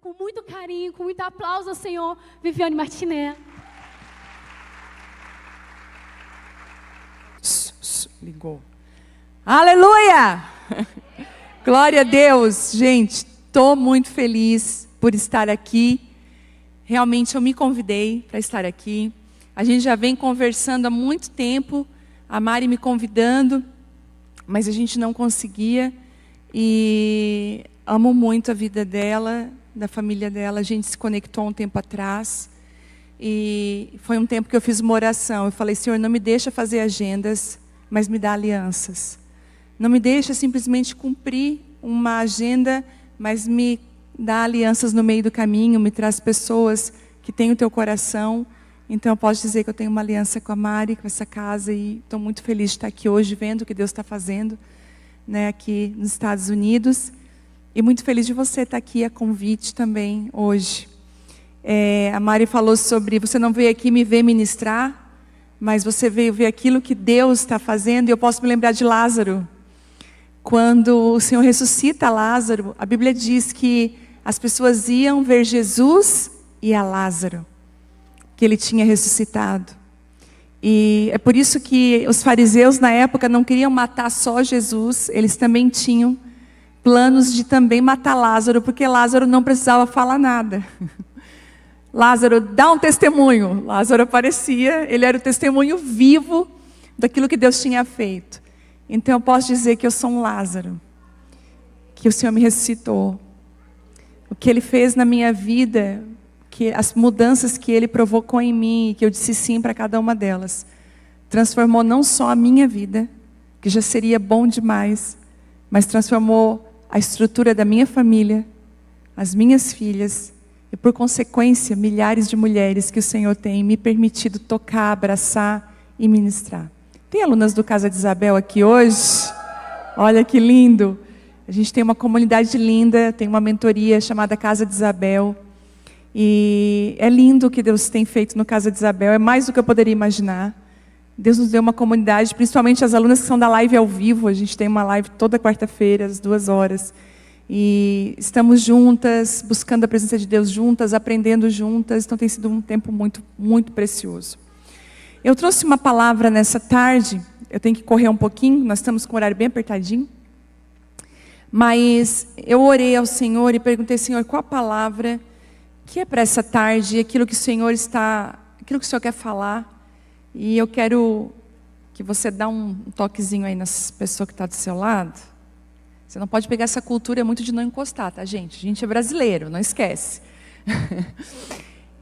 com muito carinho, com muito aplauso ao Senhor, Viviane Martiné. Ligou. Aleluia! Glória a Deus. Gente, estou muito feliz por estar aqui. Realmente eu me convidei para estar aqui. A gente já vem conversando há muito tempo, a Mari me convidando, mas a gente não conseguia. E amo muito a vida dela, da família dela. A gente se conectou há um tempo atrás. E foi um tempo que eu fiz uma oração. Eu falei, Senhor, não me deixa fazer agendas, mas me dá alianças. Não me deixa simplesmente cumprir uma agenda, mas me dá alianças no meio do caminho, me traz pessoas que têm o teu coração. Então eu posso dizer que eu tenho uma aliança com a Mari, com essa casa, e estou muito feliz de estar aqui hoje, vendo o que Deus está fazendo, né, aqui nos Estados Unidos. E muito feliz de você estar aqui a convite também hoje. A Mari falou sobre, você não veio aqui me ver ministrar, mas você veio ver aquilo que Deus está fazendo. E eu posso me lembrar de Lázaro. Quando o Senhor ressuscita Lázaro, a Bíblia diz que as pessoas iam ver Jesus e a Lázaro, que ele tinha ressuscitado. E é por isso que os fariseus na época não queriam matar só Jesus, eles também tinham planos de também matar Lázaro, porque Lázaro não precisava falar nada. Lázaro, dá um testemunho. Lázaro aparecia, ele era o testemunho vivo daquilo que Deus tinha feito. Então eu posso dizer que eu sou um Lázaro, que o Senhor me ressuscitou. O que Ele fez na minha vida, que as mudanças que Ele provocou em mim, que eu disse sim para cada uma delas, transformou não só a minha vida, que já seria bom demais, mas transformou a estrutura da minha família, as minhas filhas, e por consequência, milhares de mulheres que o Senhor tem me permitido tocar, abraçar e ministrar. Tem alunas do Casa de Isabel aqui hoje? Olha que lindo! A gente tem uma comunidade linda, tem uma mentoria chamada Casa de Isabel. E é lindo o que Deus tem feito no Casa de Isabel, é mais do que eu poderia imaginar. Deus nos deu uma comunidade, principalmente as alunas que são da live ao vivo. A gente tem uma live toda quarta-feira, às 2h. E estamos juntas, buscando a presença de Deus juntas, aprendendo juntas. Então tem sido um tempo muito, muito precioso. Eu trouxe uma palavra nessa tarde, eu tenho que correr um pouquinho, nós estamos com o horário bem apertadinho. Mas eu orei ao Senhor e perguntei, Senhor, qual a palavra que é para essa tarde, aquilo que o Senhor quer falar. E eu quero que você dê um toquezinho aí nessa pessoa que está do seu lado. Você não pode pegar essa cultura muito de não encostar, tá, gente? A gente é brasileiro, não esquece.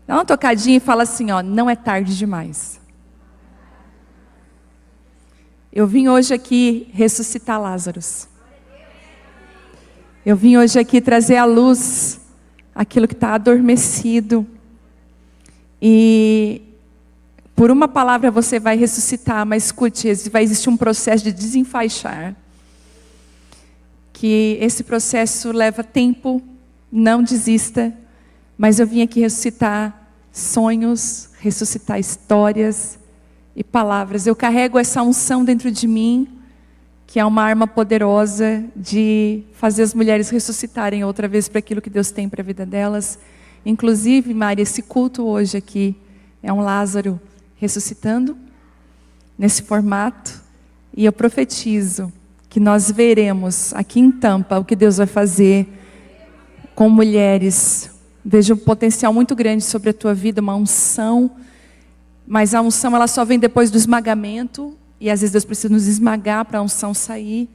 Dá uma tocadinha e fala assim, ó, não é tarde demais. Eu vim hoje aqui ressuscitar Lázaro. Eu vim hoje aqui trazer à luz aquilo que está adormecido. E por uma palavra você vai ressuscitar, mas escute, vai existir um processo de desenfaixar. Que esse processo leva tempo, não desista. Mas eu vim aqui ressuscitar sonhos, ressuscitar histórias e palavras. Eu carrego essa unção dentro de mim, que é uma arma poderosa de fazer as mulheres ressuscitarem outra vez para aquilo que Deus tem para a vida delas. Inclusive, Mari, esse culto hoje aqui é um Lázaro ressuscitando, nesse formato. E eu profetizo que nós veremos aqui em Tampa o que Deus vai fazer com mulheres. Vejo um potencial muito grande sobre a tua vida, uma unção. Mas a unção ela só vem depois do esmagamento. E às vezes Deus precisa nos esmagar para a unção sair.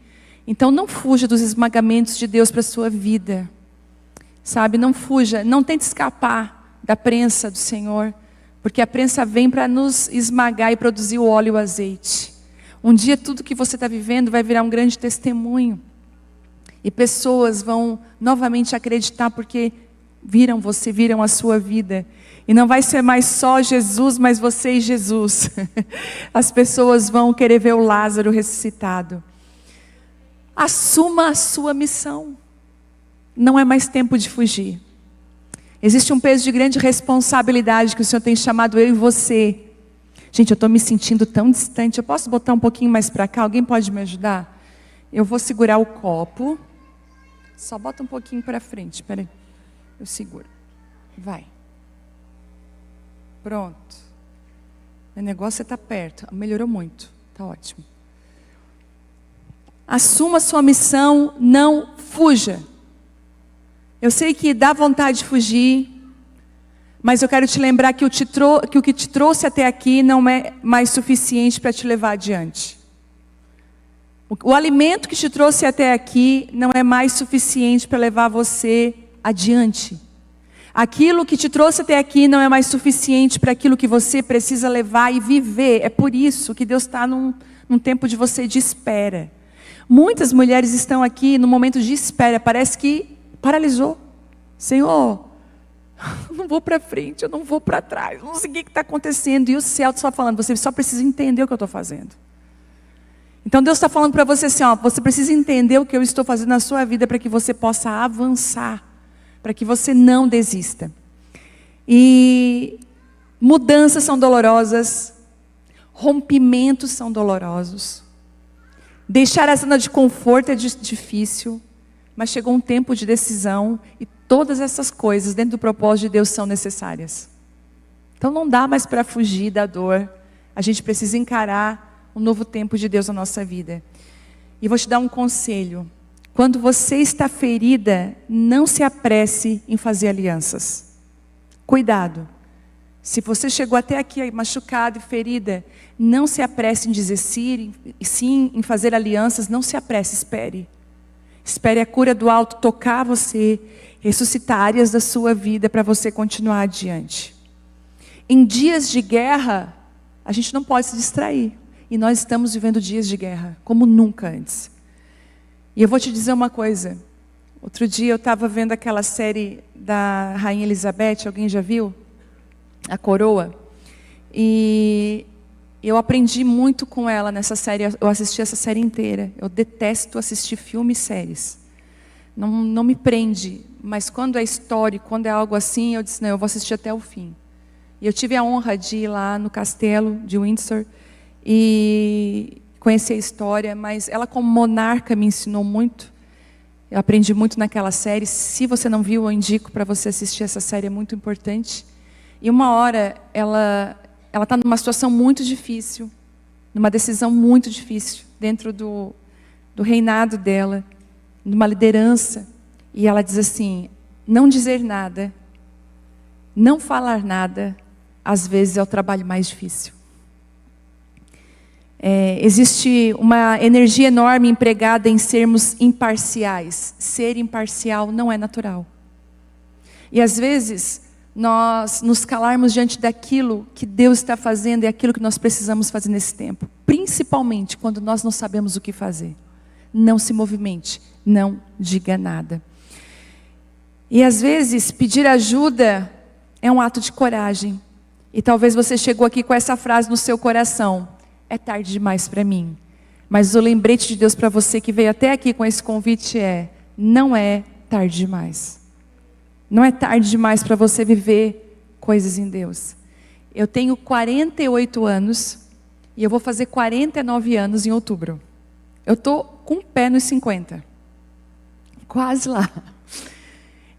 Então não fuja dos esmagamentos de Deus para a sua vida. Sabe, não fuja, não tente escapar da prensa do Senhor. Porque a prensa vem para nos esmagar e produzir o óleo e o azeite. Um dia tudo que você está vivendo vai virar um grande testemunho. E pessoas vão novamente acreditar porque viram você, viram a sua vida. E não vai ser mais só Jesus, mas você e Jesus. As pessoas vão querer ver o Lázaro ressuscitado. Assuma a sua missão. Não é mais tempo de fugir. Existe um peso de grande responsabilidade que o Senhor tem chamado eu e você. Gente, eu estou me sentindo tão distante. Eu posso botar um pouquinho mais para cá? Alguém pode me ajudar? Eu vou segurar o copo. Só bota um pouquinho para frente, peraí. Eu seguro. Vai. Pronto. O negócio é estar perto. Melhorou muito. Está ótimo. Assuma sua missão, não fuja. Eu sei que dá vontade de fugir, mas eu quero te lembrar que o que te trouxe até aqui não é mais suficiente para te levar adiante. O alimento que te trouxe até aqui não é mais suficiente para levar você adiante. Aquilo que te trouxe até aqui não é mais suficiente para aquilo que você precisa levar e viver. É por isso que Deus está num tempo de você de espera. Muitas mulheres estão aqui no momento de espera. Parece que paralisou. Senhor, eu não vou para frente, eu não vou para trás. Não sei o que está acontecendo. E o céu está falando, você só precisa entender o que eu estou fazendo. Então Deus está falando para você assim, ó, você precisa entender o que eu estou fazendo na sua vida para que você possa avançar. Para que você não desista. E mudanças são dolorosas. Rompimentos são dolorosos. Deixar a zona de conforto é difícil. Mas chegou um tempo de decisão. E todas essas coisas dentro do propósito de Deus são necessárias. Então não dá mais para fugir da dor. A gente precisa encarar um novo tempo de Deus na nossa vida. E vou te dar um conselho. Quando você está ferida, não se apresse em fazer alianças. Cuidado. Se você chegou até aqui machucado e ferida, não se apresse em dizer sim, em fazer alianças, não se apresse, espere. Espere a cura do alto tocar você, ressuscitar áreas da sua vida para você continuar adiante. Em dias de guerra, a gente não pode se distrair. E nós estamos vivendo dias de guerra, como nunca antes. E eu vou te dizer uma coisa. Outro dia eu estava vendo aquela série da Rainha Elizabeth, alguém já viu? A Coroa. E eu aprendi muito com ela nessa série, eu assisti essa série inteira. Eu detesto assistir filmes e séries. Não me prende, mas quando é história, quando é algo assim, eu disse, não, eu vou assistir até o fim. E eu tive a honra de ir lá no castelo de Windsor e conhecer a história, mas ela como monarca me ensinou muito. Eu aprendi muito naquela série. Se você não viu, eu indico para você assistir essa série, é muito importante. E uma hora, ela está numa situação muito difícil, numa decisão muito difícil, dentro do reinado dela, numa liderança. E ela diz assim, não dizer nada, não falar nada, às vezes é o trabalho mais difícil. Existe uma energia enorme empregada em sermos imparciais. Ser imparcial não é natural. E às vezes, nós nos calarmos diante daquilo que Deus está fazendo e aquilo que nós precisamos fazer nesse tempo. Principalmente quando nós não sabemos o que fazer. Não se movimente, não diga nada. E às vezes, pedir ajuda é um ato de coragem. E talvez você chegou aqui com essa frase no seu coração. É tarde demais para mim. Mas o lembrete de Deus para você que veio até aqui com esse convite não é tarde demais. Não é tarde demais para você viver coisas em Deus. Eu tenho 48 anos e eu vou fazer 49 anos em outubro. Eu estou com um pé nos 50. Quase lá.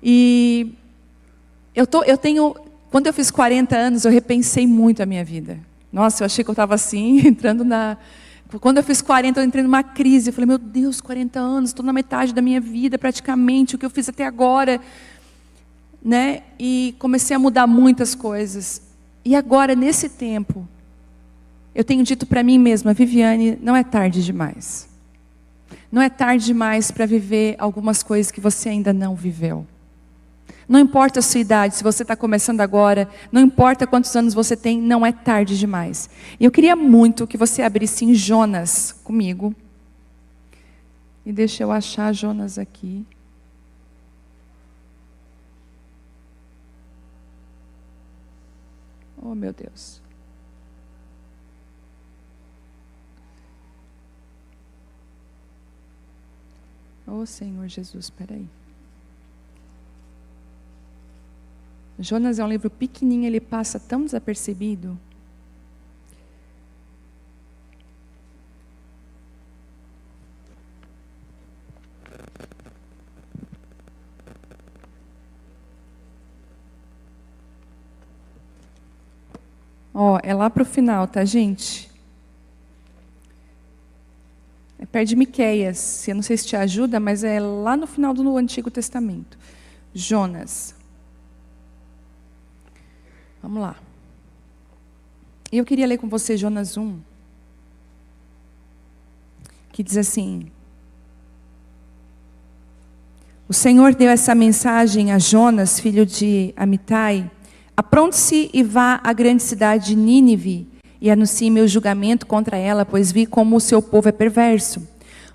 E quando eu fiz 40 anos, eu repensei muito a minha vida. Nossa, eu achei que eu estava assim, entrando Quando eu fiz 40, eu entrei numa crise. Eu falei, meu Deus, 40 anos, estou na metade da minha vida praticamente, o que eu fiz até agora. Né? E comecei a mudar muitas coisas. E agora, nesse tempo, eu tenho dito para mim mesma, Viviane, não é tarde demais. Não é tarde demais para viver algumas coisas que você ainda não viveu. Não importa a sua idade, se você está começando agora, não importa quantos anos você tem, não é tarde demais. E eu queria muito que você abrisse em Jonas comigo. E deixa eu achar Jonas aqui. Oh, meu Deus. Oh, Senhor Jesus, espera aí. Jonas é um livro pequenininho, ele passa tão desapercebido. É lá para o final, tá, gente? É perto de Miqueias. Eu não sei se te ajuda, mas é lá no final do Antigo Testamento. Jonas. Vamos lá. Eu queria ler com você Jonas 1, que diz assim: o Senhor deu essa mensagem a Jonas, filho de Amitai: apronte-se e vá à grande cidade de Nínive e anuncie meu julgamento contra ela, pois vi como o seu povo é perverso.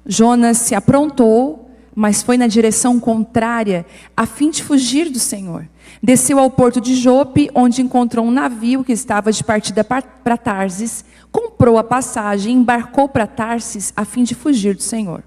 Jonas se aprontou, mas foi na direção contrária, a fim de fugir do Senhor. Desceu ao porto de Jope, onde encontrou um navio que estava de partida para Tarsis, comprou a passagem e embarcou para Tarsis a fim de fugir do Senhor.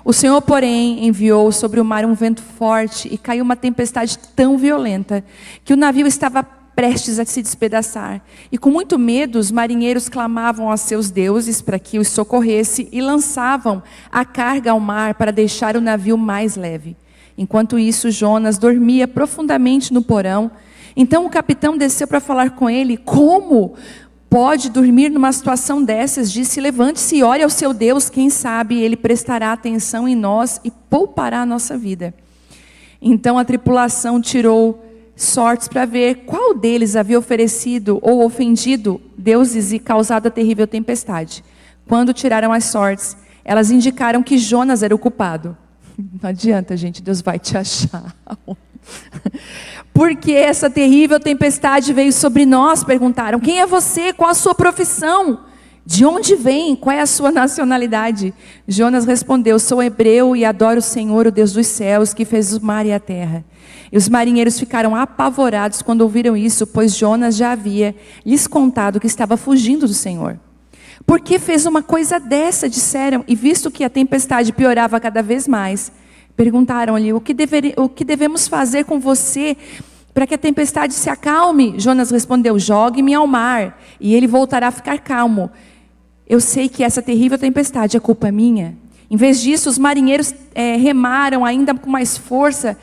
O Senhor, porém, enviou sobre o mar um vento forte e caiu uma tempestade tão violenta que o navio estava prestes a se despedaçar. E com muito medo, os marinheiros clamavam a seus deuses para que os socorresse e lançavam a carga ao mar para deixar o navio mais leve. Enquanto isso, Jonas dormia profundamente no porão. Então o capitão desceu para falar com ele. Como pode dormir numa situação dessas? Disse: levante-se e ore ao seu Deus, quem sabe ele prestará atenção em nós e poupará a nossa vida. Então a tripulação tirou sortes para ver qual deles havia oferecido ou ofendido deuses e causado a terrível tempestade. Quando tiraram as sortes, elas indicaram que Jonas era o culpado. Não adianta, gente, Deus vai te achar. Porque essa terrível tempestade veio sobre nós? Perguntaram. Quem é você? Qual a sua profissão? De onde vem? Qual é a sua nacionalidade? Jonas respondeu: sou hebreu e adoro o Senhor, o Deus dos céus, que fez o mar e a terra. E os marinheiros ficaram apavorados quando ouviram isso, pois Jonas já havia lhes contado que estava fugindo do Senhor. Por que fez uma coisa dessa? Disseram. E visto que a tempestade piorava cada vez mais, perguntaram-lhe: o que devemos fazer com você para que a tempestade se acalme? Jonas respondeu: jogue-me ao mar e ele voltará a ficar calmo. Eu sei que essa terrível tempestade é culpa minha. Em vez disso, os marinheiros remaram ainda com mais força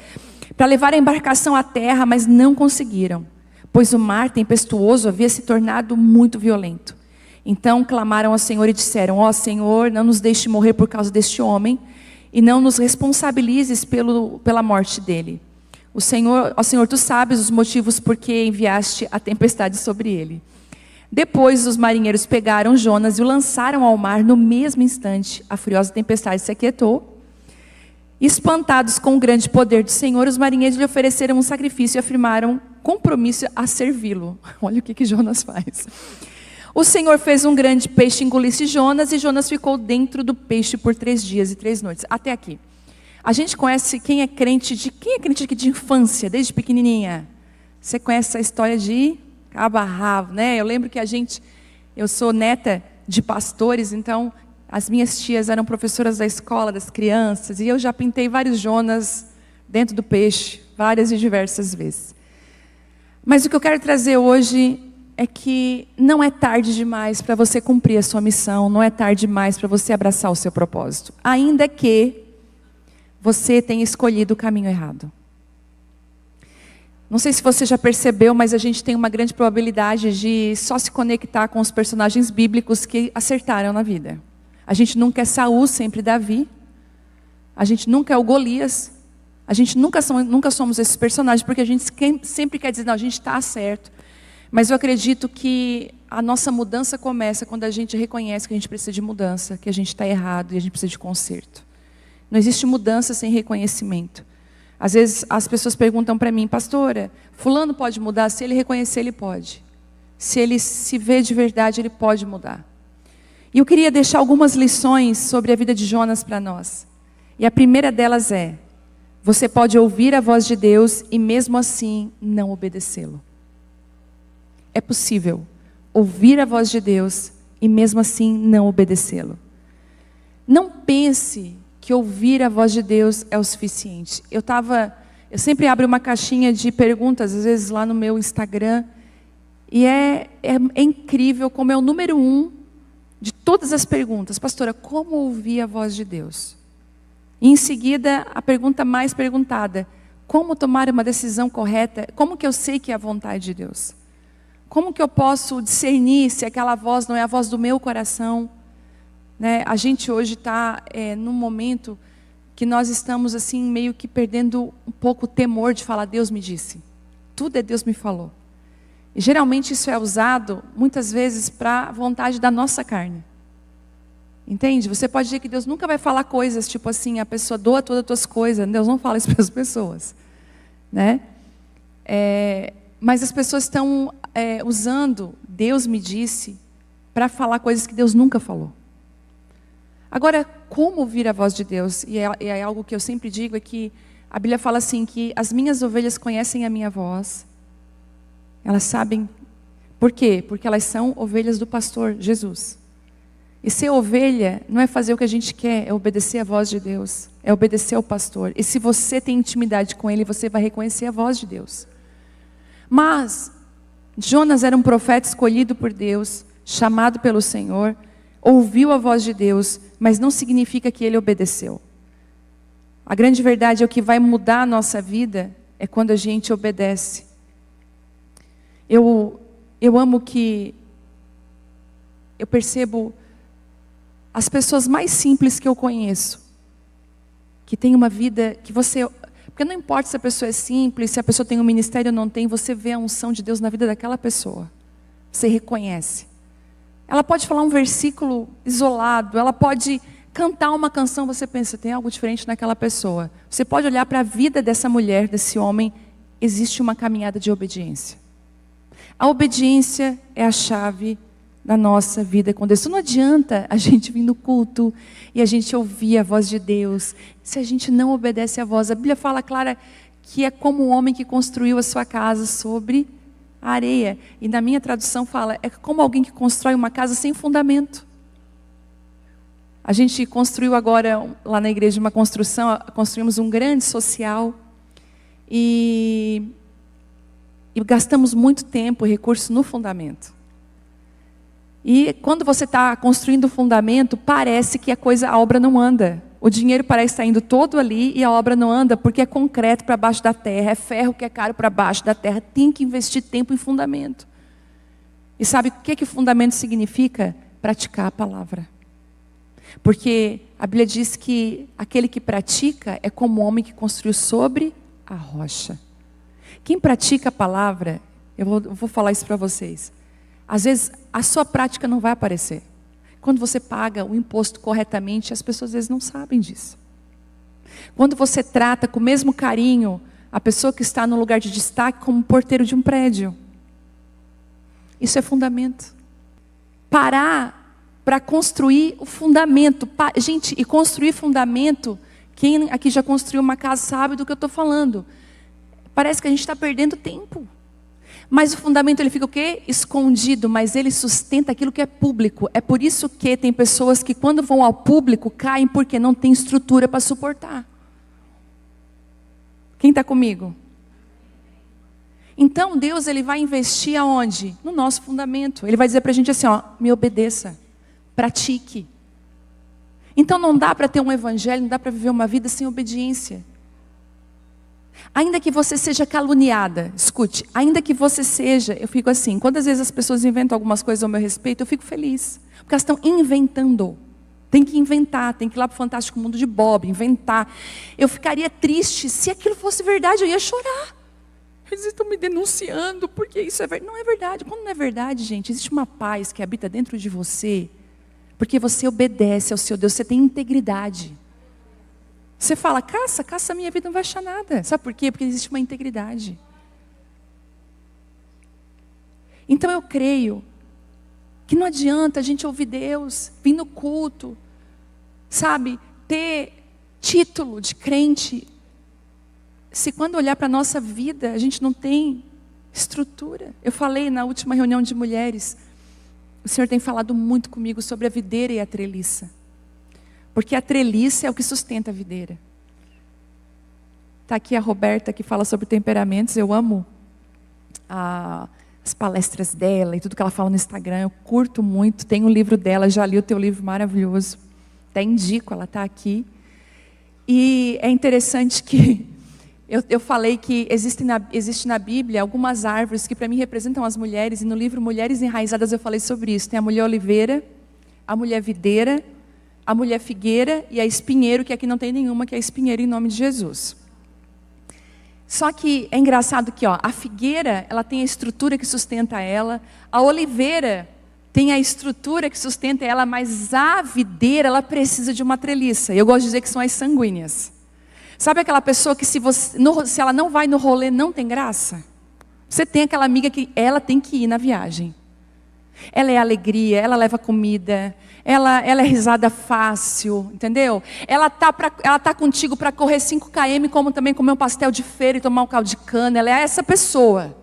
para levar a embarcação à terra, mas não conseguiram, pois o mar tempestuoso havia se tornado muito violento. Então clamaram ao Senhor e disseram: ó Senhor, não nos deixe morrer por causa deste homem, e não nos responsabilizes pela morte dele. Ó Senhor, tu sabes os motivos por que enviaste a tempestade sobre ele. Depois os marinheiros pegaram Jonas e o lançaram ao mar. No mesmo instante, a furiosa tempestade se aquietou. Espantados com o grande poder do Senhor, os marinheiros lhe ofereceram um sacrifício e afirmaram compromisso a servi-lo. Olha o que Jonas faz. O Senhor fez um grande peixe engolisse Jonas, e Jonas ficou dentro do peixe por 3 dias e 3 noites. Até aqui. A gente conhece quem é crente aqui de infância, desde pequenininha. Você conhece essa história de cabo a rabo, né? Eu lembro que eu sou neta de pastores, então as minhas tias eram professoras da escola das crianças, e eu já pintei vários Jonas dentro do peixe, várias e diversas vezes. Mas o que eu quero trazer hoje é que não é tarde demais para você cumprir a sua missão, não é tarde demais para você abraçar o seu propósito, ainda que você tenha escolhido o caminho errado. Não sei se você já percebeu, mas a gente tem uma grande probabilidade de só se conectar com os personagens bíblicos que acertaram na vida. A gente nunca é Saul, sempre Davi. A gente nunca é o Golias. A gente nunca somos esses personagens, porque a gente sempre quer dizer: não, a gente está certo. Mas eu acredito que a nossa mudança começa quando a gente reconhece que a gente precisa de mudança, que a gente está errado e a gente precisa de conserto. Não existe mudança sem reconhecimento. Às vezes as pessoas perguntam para mim: pastora, fulano pode mudar? Se ele reconhecer, ele pode. Se ele se vê de verdade, ele pode mudar. E eu queria deixar algumas lições sobre a vida de Jonas para nós. E a primeira delas é: você pode ouvir a voz de Deus e mesmo assim não obedecê-lo. É possível ouvir a voz de Deus e mesmo assim não obedecê-lo. Não pense que ouvir a voz de Deus é o suficiente. Eu sempre abro uma caixinha de perguntas, às vezes lá no meu Instagram, e é incrível como é o número 1 de todas as perguntas: pastora, como ouvir a voz de Deus? E em seguida, a pergunta mais perguntada: como tomar uma decisão correta? Como que eu sei que é a vontade de Deus? Como que eu posso discernir se aquela voz não é a voz do meu coração? Né? A gente hoje está num momento que nós estamos assim meio que perdendo um pouco o temor de falar, Deus me disse. Tudo é Deus me falou. E geralmente isso é usado muitas vezes para a vontade da nossa carne. Entende? Você pode dizer que Deus nunca vai falar coisas tipo assim, a pessoa doa todas as tuas coisas. Deus não fala isso para as pessoas. Né? Mas as pessoas estão usando Deus me disse para falar coisas que Deus nunca falou. Agora, como ouvir a voz de Deus? E é algo que eu sempre digo, é que a Bíblia fala assim, que as minhas ovelhas conhecem a minha voz. Elas sabem. Por quê? Porque elas são ovelhas do pastor, Jesus. E ser ovelha não é fazer o que a gente quer, é obedecer a voz de Deus. É obedecer ao pastor. E se você tem intimidade com ele, você vai reconhecer a voz de Deus. Mas Jonas era um profeta escolhido por Deus, chamado pelo Senhor, ouviu a voz de Deus, mas não significa que ele obedeceu. A grande verdade é o que vai mudar a nossa vida é quando a gente obedece. Eu amo que eu percebo as pessoas mais simples que eu conheço, que têm uma vida que você... Porque não importa se a pessoa é simples, se a pessoa tem um ministério ou não tem, você vê a unção de Deus na vida daquela pessoa. Você reconhece. Ela pode falar um versículo isolado, ela pode cantar uma canção, você pensa, tem algo diferente naquela pessoa. Você pode olhar para a vida dessa mulher, desse homem, existe uma caminhada de obediência. A obediência é a chave da nossa vida com Deus. Não adianta a gente vir no culto e a gente ouvir a voz de Deus, se a gente não obedece à voz. A Bíblia fala, clara, que é como um homem que construiu a sua casa sobre a areia. E na minha tradução fala, é como alguém que constrói uma casa sem fundamento. A gente construiu agora, lá na igreja, uma construção, construímos um grande social. E gastamos muito tempo e recursos no fundamento. E quando você está construindo o fundamento, parece que a obra não anda. O dinheiro parece estar indo todo ali e a obra não anda porque é concreto para baixo da terra, é ferro que é caro para baixo da terra. Tem que investir tempo em fundamento. E sabe o que o fundamento significa? Praticar a palavra. Porque a Bíblia diz que aquele que pratica é como o homem que construiu sobre a rocha. Quem pratica a palavra, eu vou falar isso para vocês. Às vezes a sua prática não vai aparecer. Quando você paga o imposto corretamente, as pessoas às vezes não sabem disso. Quando você trata com o mesmo carinho a pessoa que está no lugar de destaque como porteiro de um prédio. Isso é fundamento. Parar para construir o fundamento. Gente, e construir fundamento, quem aqui já construiu uma casa sabe do que eu estou falando. Parece que a gente está perdendo tempo. Mas o fundamento ele fica o quê? Escondido, mas ele sustenta aquilo que é público. É por isso que tem pessoas que quando vão ao público caem porque não tem estrutura para suportar. Quem está comigo? Então Deus ele vai investir aonde? No nosso fundamento. Ele vai dizer para a gente assim, ó, me obedeça, pratique. Então não dá para ter um evangelho, não dá para viver uma vida sem obediência. Ainda que você seja caluniada, escute, ainda que você seja, eu fico assim, quando às vezes as pessoas inventam algumas coisas ao meu respeito, eu fico feliz, porque elas estão inventando. Tem que inventar, tem que ir lá para o Fantástico Mundo de Bob, inventar. Eu ficaria triste, se aquilo fosse verdade, eu ia chorar. Eles estão me denunciando, porque isso é verdade. Não é verdade. Quando não é verdade, gente, existe uma paz que habita dentro de você, porque você obedece ao seu Deus, você tem integridade. Você fala, caça a minha vida, não vai achar nada. Sabe por quê? Porque existe uma integridade. Então eu creio que não adianta a gente ouvir Deus, vir no culto, sabe, ter título de crente, se quando olhar para a nossa vida, a gente não tem estrutura. Eu falei na última reunião de mulheres, o Senhor tem falado muito comigo sobre a videira e a treliça. Porque a treliça é o que sustenta a videira. Está aqui a Roberta que fala sobre temperamentos. Eu amo as palestras dela e tudo que ela fala no Instagram. Eu curto muito. Tem um livro dela, já li o teu livro maravilhoso. Até indico, ela está aqui. E é interessante que Eu falei que existe na Bíblia algumas árvores que para mim representam as mulheres, e no livro Mulheres Enraizadas eu falei sobre isso. Tem a mulher oliveira, a mulher videira, a mulher figueira e a espinheiro, que aqui não tem nenhuma, que é a espinheira em nome de Jesus. Só que é engraçado que a figueira, ela tem a estrutura que sustenta ela, a oliveira tem a estrutura que sustenta ela, mas a videira, ela precisa de uma treliça. Eu gosto de dizer que são as sanguíneas. Sabe aquela pessoa que se ela não vai no rolê, não tem graça? Você tem aquela amiga que ela tem que ir na viagem. Ela é alegria, ela leva comida, ela é risada fácil, entendeu? Ela tá contigo para correr 5 km, como também comer um pastel de feira e tomar um caldo de cana. Ela é essa pessoa.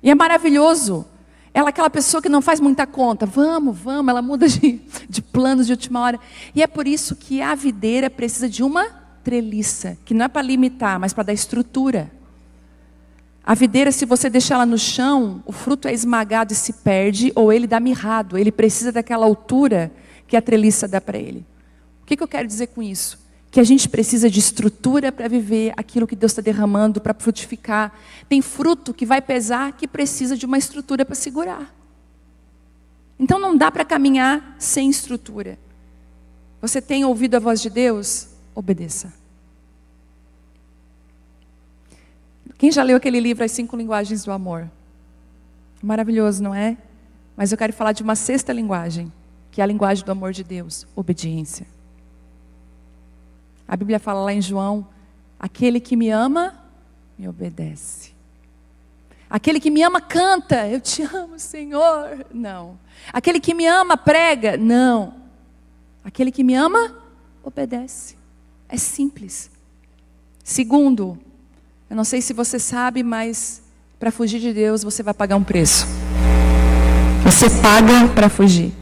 E é maravilhoso. Ela é aquela pessoa que não faz muita conta. Vamos, ela muda de planos de última hora. E é por isso que a videira precisa de uma treliça, que não é para limitar, mas para dar estrutura. A videira, se você deixar ela no chão, o fruto é esmagado e se perde, ou ele dá mirrado. Ele precisa daquela altura que a treliça dá para ele. O que eu quero dizer com isso? Que a gente precisa de estrutura para viver aquilo que Deus está derramando, para frutificar. Tem fruto que vai pesar, que precisa de uma estrutura para segurar. Então não dá para caminhar sem estrutura. Você tem ouvido a voz de Deus? Obedeça. Quem já leu aquele livro, As 5 Linguagens do Amor? Maravilhoso, não é? Mas eu quero falar de uma 6ª linguagem, que é a linguagem do amor de Deus: obediência. A Bíblia fala lá em João: aquele que me ama, me obedece. Aquele que me ama canta: eu te amo, Senhor. Não. Aquele que me ama prega? Não. Aquele que me ama, obedece. É simples. Segundo, eu não sei se você sabe, mas para fugir de Deus você vai pagar um preço. Você paga para fugir.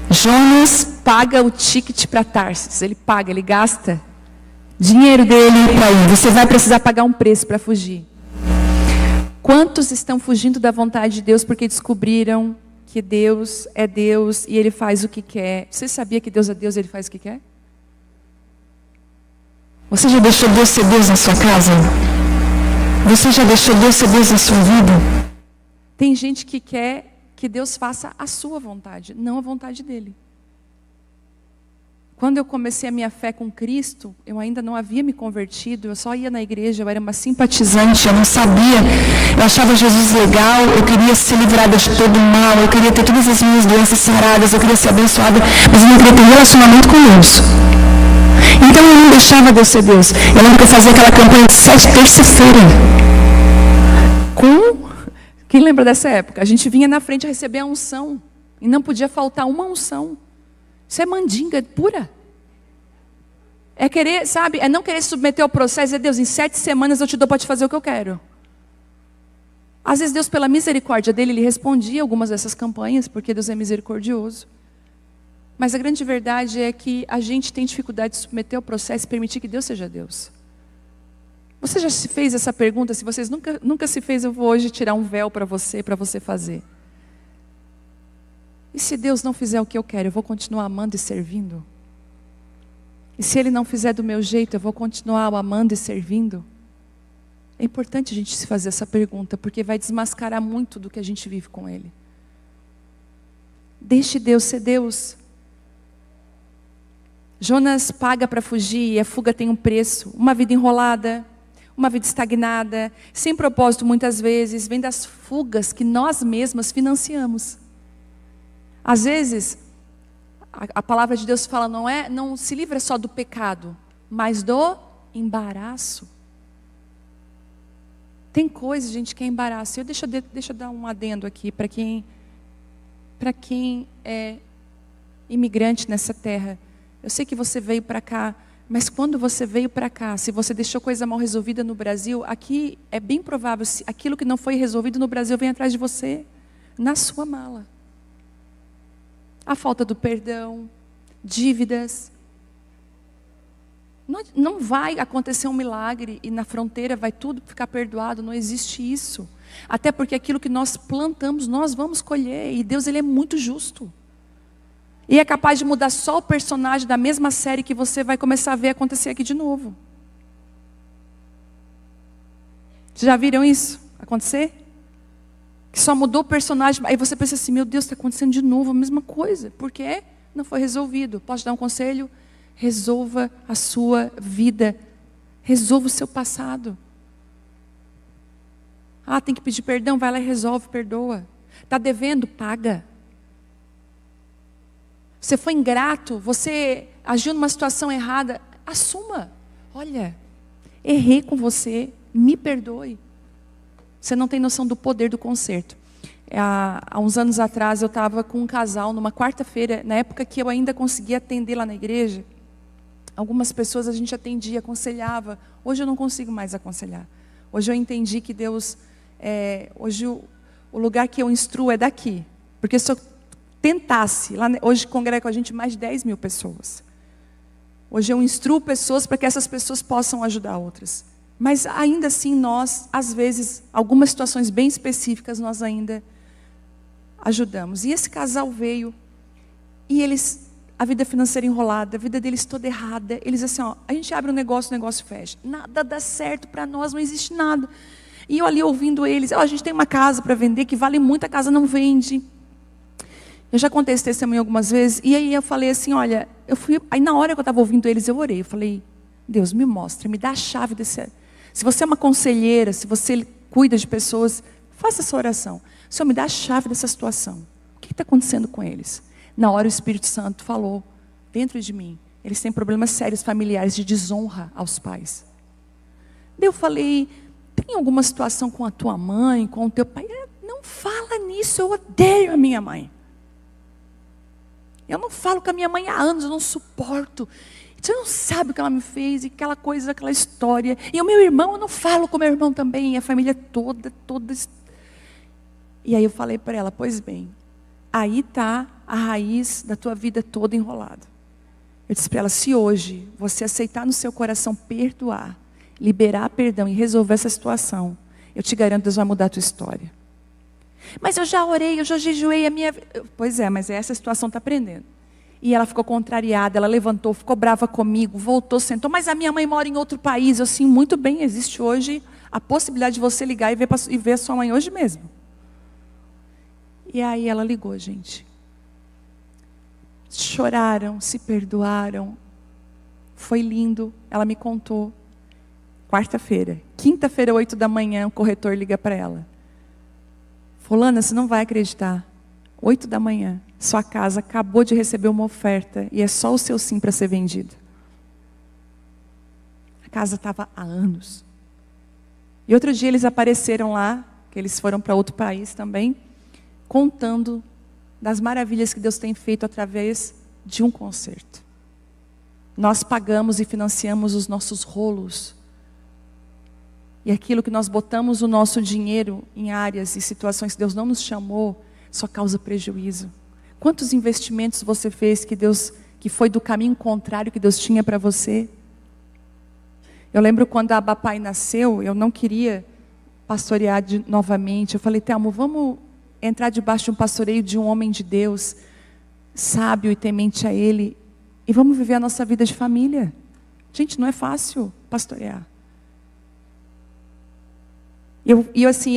Jonas paga o ticket para Tarsis. Ele paga, ele gasta dinheiro dele para ir. Você vai precisar pagar um preço para fugir. Quantos estão fugindo da vontade de Deus porque descobriram que Deus é Deus e Ele faz o que quer? Você sabia que Deus é Deus e Ele faz o que quer? Você já deixou Deus ser Deus na sua casa? Você já deixou Deus ser Deus na sua vida? Tem gente que quer que Deus faça a sua vontade, não a vontade dele. Quando eu comecei a minha fé com Cristo, eu ainda não havia me convertido, eu só ia na igreja, eu era uma simpatizante, eu não sabia, eu achava Jesus legal, eu queria ser livrada de todo mal, eu queria ter todas as minhas doenças saradas, eu queria ser abençoada, mas eu não queria ter relacionamento com Deus. Então eu não deixava Deus ser Deus. Eu lembro que eu fazia aquela campanha de 7 terça-feira. Quem lembra dessa época? A gente vinha na frente receber a unção. E não podia faltar uma unção. Isso é mandinga pura. É querer, sabe? É não querer submeter ao processo e dizer: Deus, em 7 semanas eu te dou para te fazer o que eu quero. Às vezes Deus, pela misericórdia dele, ele respondia algumas dessas campanhas, porque Deus é misericordioso. Mas a grande verdade é que a gente tem dificuldade de submeter ao processo e permitir que Deus seja Deus. Você já se fez essa pergunta? Se vocês nunca se fez, eu vou hoje tirar um véu para você fazer. E se Deus não fizer o que eu quero, eu vou continuar amando e servindo? E se Ele não fizer do meu jeito, eu vou continuar o amando e servindo? É importante a gente se fazer essa pergunta, porque vai desmascarar muito do que a gente vive com Ele. Deixe Deus ser Deus. Jonas paga para fugir e a fuga tem um preço. Uma vida enrolada, uma vida estagnada, sem propósito muitas vezes, vem das fugas que nós mesmas financiamos. Às vezes, a palavra de Deus fala, não se livra só do pecado, mas do embaraço. Tem coisa, gente, que é embaraço. Deixa eu dar um adendo aqui para quem é imigrante nessa terra. Eu sei que você veio para cá, mas quando você veio para cá, se você deixou coisa mal resolvida no Brasil, aqui é bem provável, se aquilo que não foi resolvido no Brasil vem atrás de você, na sua mala. A falta do perdão, dívidas. Não vai acontecer um milagre e na fronteira vai tudo ficar perdoado, não existe isso. Até porque aquilo que nós plantamos, nós vamos colher, e Deus, Ele é muito justo. E é capaz de mudar só o personagem da mesma série que você vai começar a ver acontecer aqui de novo. Vocês já viram isso acontecer? Que só mudou o personagem. Aí você pensa assim, meu Deus, está acontecendo de novo a mesma coisa. Por quê? Não foi resolvido. Posso dar um conselho? Resolva a sua vida. Resolva o seu passado. Ah, tem que pedir perdão? Vai lá e resolve, perdoa. Está devendo? Paga. Você foi ingrato, você agiu numa situação errada, assuma. Olha, errei com você, me perdoe. Você não tem noção do poder do conserto. Há uns anos atrás eu estava com um casal numa quarta-feira, na época que eu ainda conseguia atender lá na igreja. Algumas pessoas a gente atendia, aconselhava. Hoje eu não consigo mais aconselhar. Hoje eu entendi que Deus, hoje o lugar que eu instruo é daqui. Porque se eu tentasse, hoje congrega com a gente mais de 10 mil pessoas. Hoje eu instruo pessoas para que essas pessoas possam ajudar outras. Mas ainda assim nós, às vezes, algumas situações bem específicas, nós ainda ajudamos. E esse casal veio, e eles, a vida financeira enrolada, a vida deles toda errada. Eles assim, ó, a gente abre um negócio, o negócio fecha. Nada dá certo para nós, não existe nada. E eu ali ouvindo eles, a gente tem uma casa para vender, que vale muito, a casa não vende. Eu já contei esse testemunho algumas vezes, e aí eu falei assim, olha, aí na hora que eu estava ouvindo eles, eu orei, eu falei, Deus, me mostra, me dá a chave desse... Se você é uma conselheira, se você cuida de pessoas, faça essa oração. Senhor, me dá a chave dessa situação. O que está acontecendo com eles? Na hora o Espírito Santo falou, dentro de mim, eles têm problemas sérios familiares de desonra aos pais. Daí eu falei, tem alguma situação com a tua mãe, com o teu pai? Não fala nisso, eu odeio a minha mãe. Eu não falo com a minha mãe há anos, eu não suporto. Você não sabe o que ela me fez, e aquela coisa, aquela história. E o meu irmão, eu não falo com o meu irmão também, e a família toda. E aí eu falei para ela, pois bem, aí está a raiz da tua vida toda enrolada. Eu disse para ela, se hoje você aceitar no seu coração perdoar, liberar perdão e resolver essa situação, eu te garanto que Deus vai mudar a tua história. Mas eu já orei, eu já jejuei a minha... Pois é, mas essa situação está aprendendo. E ela ficou contrariada, ela levantou, ficou brava comigo, voltou, sentou. Mas a minha mãe mora em outro país. Eu sim, muito bem, existe hoje a possibilidade de você ligar e ver a sua mãe hoje mesmo. E aí ela ligou, gente. Choraram, se perdoaram. Foi lindo, ela me contou. Quarta-feira. Quinta-feira, 8 da manhã, o corretor liga para ela. Fulana, você não vai acreditar. 8 da manhã, sua casa acabou de receber uma oferta e é só o seu sim para ser vendido. A casa estava há anos. E outro dia eles apareceram lá, que eles foram para outro país também, contando das maravilhas que Deus tem feito através de um concerto. Nós pagamos e financiamos os nossos rolos. E aquilo que nós botamos o nosso dinheiro em áreas e situações que Deus não nos chamou, só causa prejuízo. Quantos investimentos você fez que foi do caminho contrário que Deus tinha para você? Eu lembro quando a Abapai nasceu, eu não queria pastorear novamente. Eu falei, Telmo, vamos entrar debaixo de um pastoreio de um homem de Deus, sábio e temente a Ele, e vamos viver a nossa vida de família. Gente, não é fácil pastorear. Eu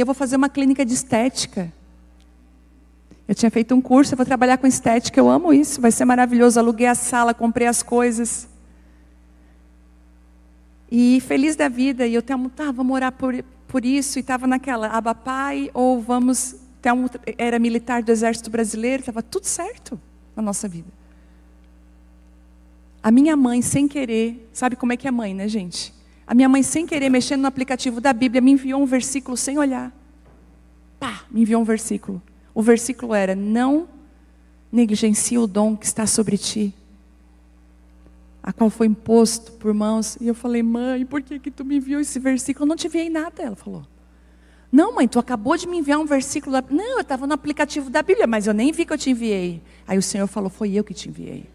vou fazer uma clínica de estética. Eu tinha feito um curso, eu vou trabalhar com estética, eu amo isso, vai ser maravilhoso. Aluguei a sala, comprei as coisas. E feliz da vida, e eu vamos orar por isso, e estava naquela, Abapai, ou vamos, era militar do Exército Brasileiro, estava tudo certo na nossa vida. A minha mãe, sem querer, sabe como é que é mãe, né, gente? A minha mãe, sem querer, mexendo no aplicativo da Bíblia, me enviou um versículo sem olhar. Pá, me enviou um versículo. O versículo era, não negligencie o dom que está sobre ti, a qual foi imposto por mãos. E eu falei, mãe, por que tu me enviou esse versículo? Eu não te enviei nada, ela falou. Não, mãe, tu acabou de me enviar um versículo. Não, eu estava no aplicativo da Bíblia, mas eu nem vi que eu te enviei. Aí o Senhor falou, foi eu que te enviei.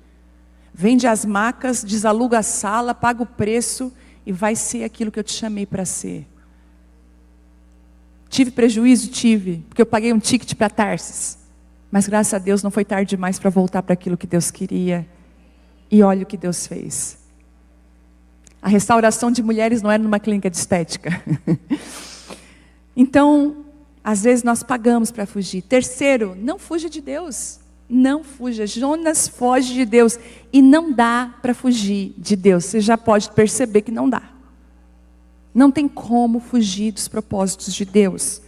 Vende as macas, desaluga a sala, paga o preço e vai ser aquilo que eu te chamei para ser. Tive prejuízo? Tive, porque eu paguei um ticket para Tarsis. Mas graças a Deus não foi tarde demais para voltar para aquilo que Deus queria. E olha o que Deus fez. A restauração de mulheres não era numa clínica de estética. Então, às vezes nós pagamos para fugir. Terceiro, não fuja de Deus. Não fuja. Jonas foge de Deus. E não dá para fugir de Deus. Você já pode perceber que não dá. Não tem como fugir dos propósitos de Deus.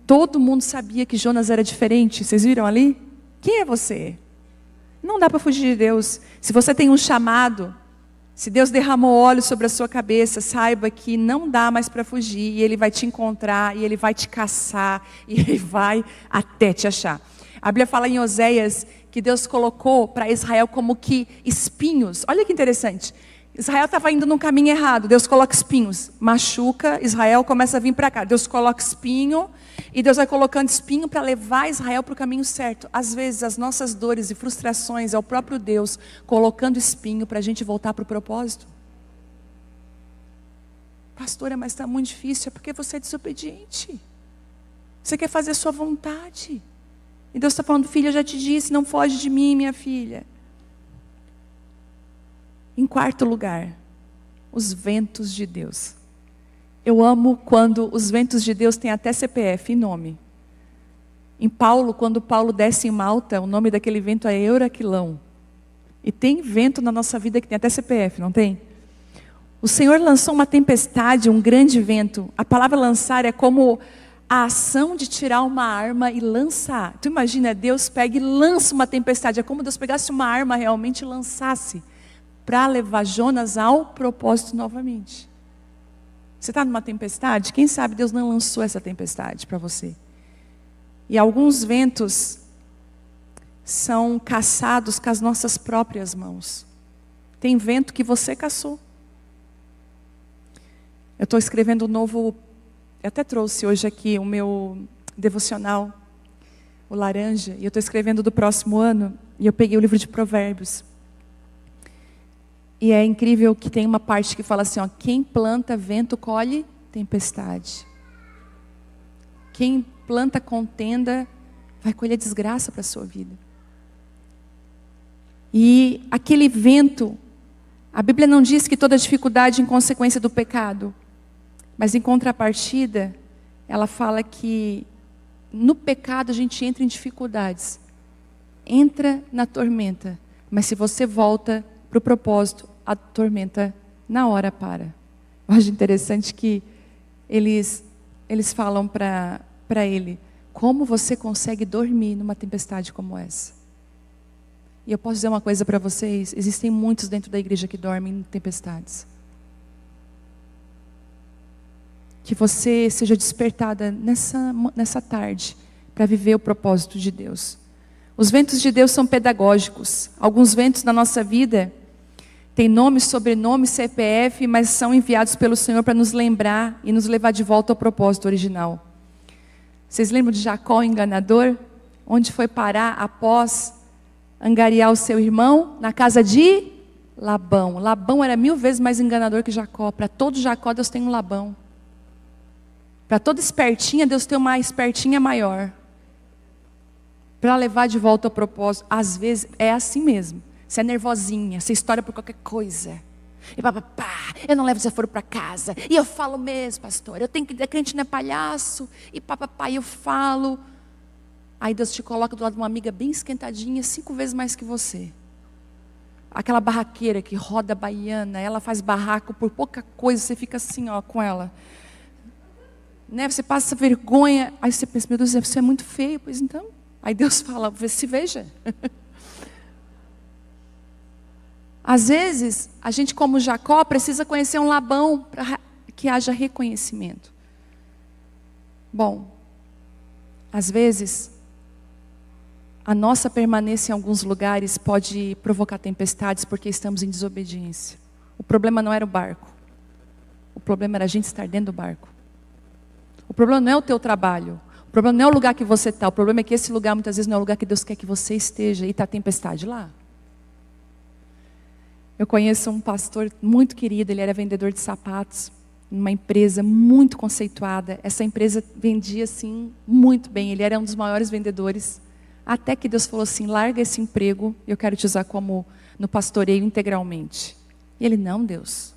Todo mundo sabia que Jonas era diferente. Vocês viram ali? Quem é você? Não dá para fugir de Deus. Se você tem um chamado, se Deus derramou óleo sobre a sua cabeça, saiba que não dá mais para fugir. E Ele vai te encontrar, e Ele vai te caçar, e Ele vai até te achar. A Bíblia fala em Oséias que Deus colocou para Israel como que espinhos. Olha que interessante. Israel estava indo num caminho errado. Deus coloca espinhos. Machuca, Israel começa a vir para cá. Deus coloca espinho. E Deus vai colocando espinho para levar Israel para o caminho certo. Às vezes as nossas dores e frustrações é o próprio Deus colocando espinho para a gente voltar para o propósito. Pastora, mas está muito difícil. É porque você é desobediente. Você quer fazer a sua vontade. E Deus está falando, filha, eu já te disse, não foge de mim, minha filha. Em quarto lugar, os ventos de Deus. Eu amo quando os ventos de Deus têm até CPF e nome. Em Paulo, quando Paulo desce em Malta, o nome daquele vento é Euraquilão. E tem vento na nossa vida que tem até CPF, não tem? O Senhor lançou uma tempestade, um grande vento. A palavra lançar é como a ação de tirar uma arma e lançar. Tu imagina, Deus pega e lança uma tempestade. É como Deus pegasse uma arma realmente e lançasse para levar Jonas ao propósito novamente. Você está numa tempestade? Quem sabe Deus não lançou essa tempestade para você. E alguns ventos são caçados com as nossas próprias mãos. Tem vento que você caçou. Eu estou escrevendo um novo... Eu até trouxe hoje aqui o meu devocional, o laranja, e eu estou escrevendo do próximo ano, e eu peguei o livro de Provérbios. E é incrível que tem uma parte que fala assim, ó, quem planta vento colhe tempestade. Quem planta contenda vai colher desgraça para a sua vida. E aquele vento, a Bíblia não diz que toda dificuldade é em consequência do pecado. Mas em contrapartida, ela fala que no pecado a gente entra em dificuldades. Entra na tormenta. Mas se você volta para o propósito, a tormenta na hora para. Eu acho interessante que eles falam para ele, como você consegue dormir numa tempestade como essa? E eu posso dizer uma coisa para vocês, existem muitos dentro da igreja que dormem em tempestades. Que você seja despertada nessa tarde para viver o propósito de Deus. Os ventos de Deus são pedagógicos. Alguns ventos na nossa vida têm nome, sobrenome, CPF, mas são enviados pelo Senhor para nos lembrar e nos levar de volta ao propósito original. Vocês lembram de Jacó, o enganador? Onde foi parar após angariar o seu irmão? Na casa de Labão. Labão era 1000 vezes mais enganador que Jacó. Para todo Jacó, Deus tem um Labão. Para toda espertinha, Deus tem uma espertinha maior. Para levar de volta ao propósito. Às vezes é assim mesmo. Você é nervosinha, você estoura por qualquer coisa. E papapá, eu não levo desaforo para casa. E eu falo mesmo, pastor, eu tenho que dizer que a gente não é palhaço. E papapá, eu falo. Aí Deus te coloca do lado de uma amiga bem esquentadinha, 5 vezes mais que você. Aquela barraqueira que roda baiana, ela faz barraco por pouca coisa, você fica assim, ó, com ela. Né? Você passa vergonha, aí você pensa, meu Deus, você é muito feio, pois então. Aí Deus fala, se veja. Às vezes, a gente como Jacó precisa conhecer um Labão para que haja reconhecimento. Bom, às vezes, a nossa permanência em alguns lugares pode provocar tempestades porque estamos em desobediência. O problema não era o barco. O problema era a gente estar dentro do barco. O problema não é o teu trabalho. O problema não é o lugar que você está. O problema é que esse lugar muitas vezes não é o lugar que Deus quer que você esteja. E está a tempestade lá. Eu conheço um pastor muito querido. Ele era vendedor de sapatos. Numa empresa muito conceituada. Essa empresa vendia assim muito bem. Ele era um dos maiores vendedores. Até que Deus falou assim, larga esse emprego. Eu quero te usar como no pastoreio integralmente. E ele, não, Deus.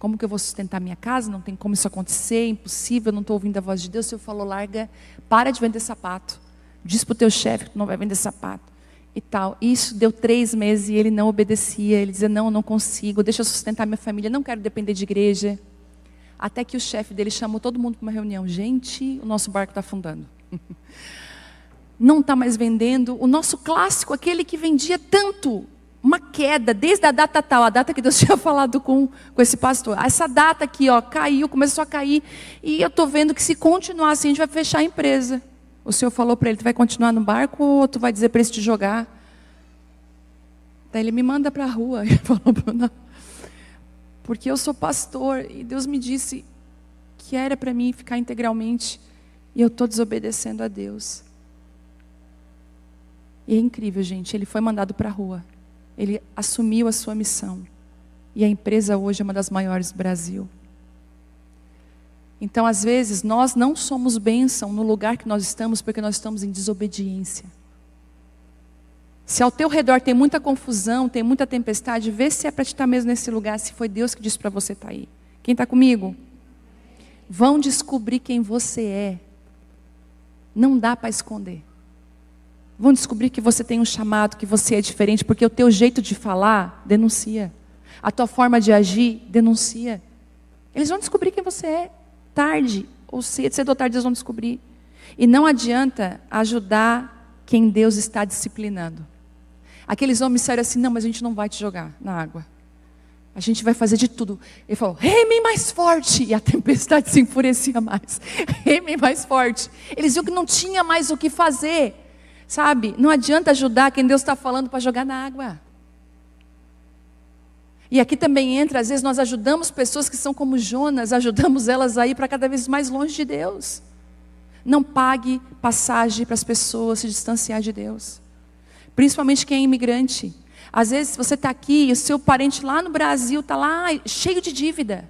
Como que eu vou sustentar minha casa? Não tem como isso acontecer, é impossível, eu não estou ouvindo a voz de Deus. O Senhor falou, larga, para de vender sapato. Diz para o teu chefe que tu não vai vender sapato. E tal. Isso deu 3 meses e ele não obedecia. Ele dizia, não, eu não consigo, deixa eu sustentar minha família, não quero depender de igreja. Até que o chefe dele chamou todo mundo para uma reunião. Gente, o nosso barco está afundando. Não está mais vendendo. O nosso clássico, aquele que vendia tanto, uma queda, desde a data tal, a data que Deus tinha falado com esse pastor. Essa data aqui, ó, caiu, começou a cair. E eu estou vendo que se continuar assim, a gente vai fechar a empresa. O Senhor falou para ele, tu vai continuar no barco ou tu vai dizer para ele te jogar? Daí ele me manda para a rua. Ele falou, não. Porque eu sou pastor e Deus me disse que era para mim ficar integralmente e eu estou desobedecendo a Deus. E é incrível, gente, ele foi mandado para a rua. Ele assumiu a sua missão. E a empresa hoje é uma das maiores do Brasil. Então, às vezes, nós não somos bênção no lugar que nós estamos porque nós estamos em desobediência. Se ao teu redor tem muita confusão, tem muita tempestade, vê se é para te estar mesmo nesse lugar, se foi Deus que disse para você estar aí. Quem está comigo? Vão descobrir quem você é. Não dá para esconder. Vão descobrir que você tem um chamado, que você é diferente, porque o teu jeito de falar, denuncia. A tua forma de agir, denuncia. Eles vão descobrir quem você é. Tarde ou cedo ou tarde eles vão descobrir. E não adianta ajudar quem Deus está disciplinando. Aqueles homens disseram assim, não, mas a gente não vai te jogar na água. A gente vai fazer de tudo. Ele falou, remem mais forte. E a tempestade se enfurecia mais. Remem mais forte. Eles viram que não tinha mais o que fazer. Sabe, não adianta ajudar quem Deus está falando para jogar na água. E aqui também entra, às vezes nós ajudamos pessoas que são como Jonas, ajudamos elas a ir para cada vez mais longe de Deus. Não pague passagem para as pessoas se distanciar de Deus. Principalmente quem é imigrante. Às vezes você está aqui e o seu parente lá no Brasil está lá cheio de dívida.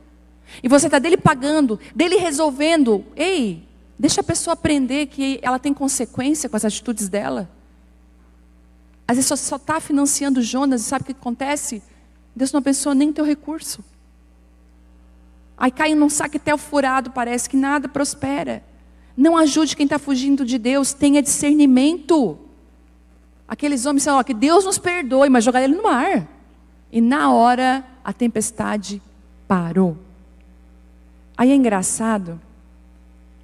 E você está dele pagando, dele resolvendo. Ei, deixa a pessoa aprender que ela tem consequência com as atitudes dela. Às vezes só está financiando Jonas e sabe o que acontece? Deus não abençoa nem o teu recurso. Aí cai num saquetel furado, parece que nada prospera. Não ajude quem está fugindo de Deus, tenha discernimento. Aqueles homens disseram, que Deus nos perdoe, mas jogaram ele no mar. E na hora a tempestade parou. Aí é engraçado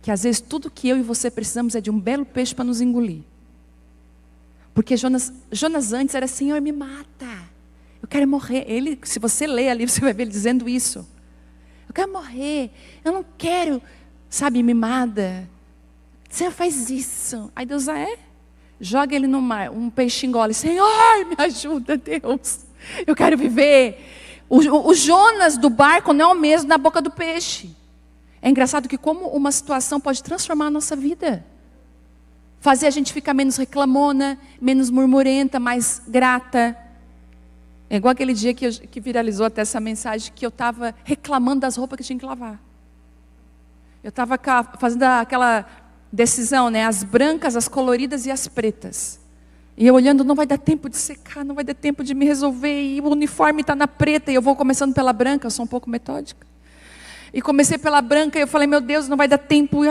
que às vezes tudo que eu e você precisamos é de um belo peixe para nos engolir. Porque Jonas antes era, Senhor, me mata. Eu quero morrer. Ele, se você ler ali, você vai ver ele dizendo isso. Eu quero morrer. Eu não quero, sabe, mimada. Senhor, faz isso. Aí Deus, joga ele no mar. Um peixe engole. Senhor, me ajuda, Deus. Eu quero viver. O Jonas do barco não é o mesmo na boca do peixe. É engraçado que como uma situação pode transformar a nossa vida. Fazer a gente ficar menos reclamona, menos murmurenta, mais grata. É igual aquele dia que viralizou até essa mensagem, que eu estava reclamando das roupas que tinha que lavar. Eu estava fazendo aquela decisão, né? As brancas, as coloridas e as pretas. E eu olhando, não vai dar tempo de secar, não vai dar tempo de me resolver. E o uniforme está na preta, e eu vou começando pela branca, eu sou um pouco metódica. E comecei pela branca, e eu falei, meu Deus, não vai dar tempo.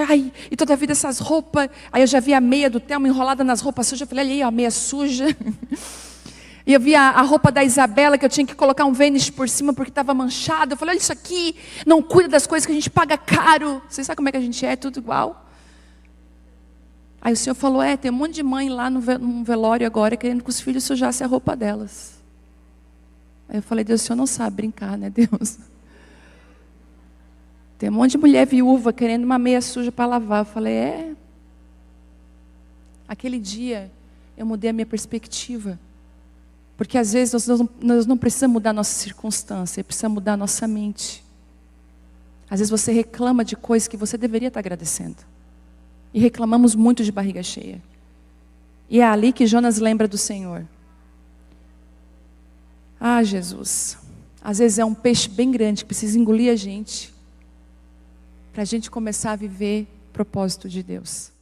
E toda a vida essas roupas. Aí eu já vi a meia do Thelma enrolada nas roupas sujas. Eu falei, olha aí, a meia suja. E eu vi a roupa da Isabela, que eu tinha que colocar um vênice por cima porque estava manchado. Eu falei, olha isso aqui, não cuida das coisas que a gente paga caro. Vocês sabem como é que a gente é? Tudo igual. Aí o Senhor falou, tem um monte de mãe lá no velório agora, querendo que os filhos sujassem a roupa delas. Aí eu falei, Deus, o Senhor não sabe brincar, né, Deus? Tem um monte de mulher viúva querendo uma meia suja para lavar. Eu falei, Aquele dia, eu mudei a minha perspectiva. Porque às vezes nós não precisamos mudar a nossa circunstância, precisamos mudar a nossa mente. Às vezes você reclama de coisas que você deveria estar agradecendo. E reclamamos muito de barriga cheia. E é ali que Jonas lembra do Senhor. Jesus. Às vezes é um peixe bem grande que precisa engolir a gente. Para a gente começar a viver o propósito de Deus.